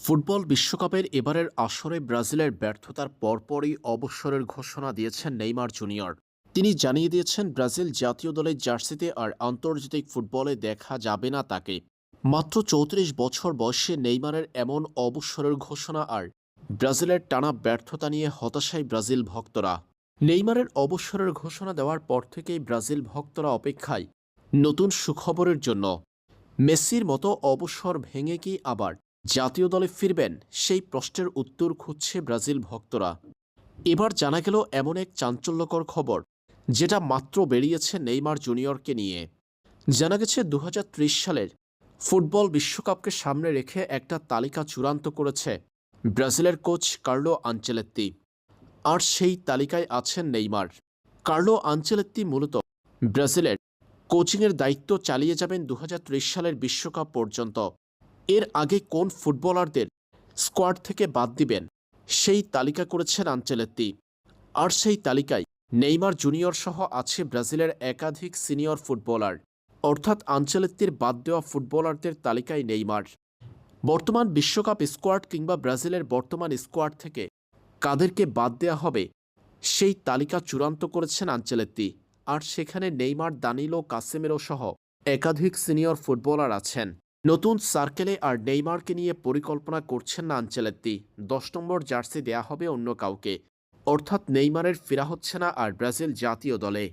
Football বিশ্বকাপের এবারের আসরে ব্রাজিলের ব্যর্থতার পরপরই অবসরের ঘোষণা দিয়েছেন নেইমার জুনিয়র। তিনি জানিয়ে দিয়েছেন ব্রাজিল জাতীয় দলের জার্সিতে আর আন্তর্জাতিক ফুটবলে দেখা যাবে না তাকে। মাত্র ৩৪ বছর বয়সে নেইমারের এমন অবসরের ঘোষণা আর ব্রাজিলের টানা ব্যর্থতা নিয়ে হতাশায় ব্রাজিল ভক্তরা। নেইমারের অবসরের ঘোষণা দেওয়ার পর থেকেই ব্রাজিল ভক্তরা অপেক্ষায় নতুন সুখবরের জন্য। মেসির মতো অবসর ভেঙে কি আবার জাতীয় দলে ফিরবেন, সেই প্রশ্নের উত্তর খুঁজছে ব্রাজিল ভক্তরা। এবার জানা গেল এমন এক চাঞ্চল্যকর খবর, যেটা মাত্র বেরিয়েছে নেইমার জুনিয়রকে নিয়ে। জানা গেছে ২০৩০ সালের ফুটবল বিশ্বকাপকে সামনে রেখে একটা তালিকা চূড়ান্ত করেছে ব্রাজিলের কোচ কার্লো আনচেলত্তি। আর সেই তালিকায় আছেন নেইমার। কার্লো আনচেলত্তি মূলত ব্রাজিলের কোচিংয়ের দায়িত্ব চালিয়ে যাবেন ২০৩০ সালের বিশ্বকাপ পর্যন্ত। এর আগে কোন ফুটবলারদের স্কোয়াড থেকে বাদ দিবেন, সেই তালিকা করেছেন আনচেলত্তি। আর সেই তালিকায় নেইমার জুনিয়র সহ আছে ব্রাজিলের একাধিক সিনিয়র ফুটবলার। অর্থাৎ আনচেলত্তির বাদ দেওয়া ফুটবলারদের তালিকায় নেইমার। বর্তমান বিশ্বকাপ স্কোয়াড কিংবা ব্রাজিলের বর্তমান স্কোয়াড থেকে কাদেরকে বাদ দেওয়া হবে, সেই তালিকা চূড়ান্ত করেছেন আনচেলত্তি। আর সেখানে নেইমার, দানিলো, কাসেমেরো সহ একাধিক সিনিয়র ফুটবলার আছেন। নতুন সার্কেলে আর নেইমারকে নিয়ে পরিকল্পনা করছেন না আনচেলত্তি। ১০ নম্বর জার্সি দেয়া হবে অন্য কাউকে। অর্থাৎ নেইমারের ফেরা হচ্ছে না আর ব্রাজিল জাতীয় দলে।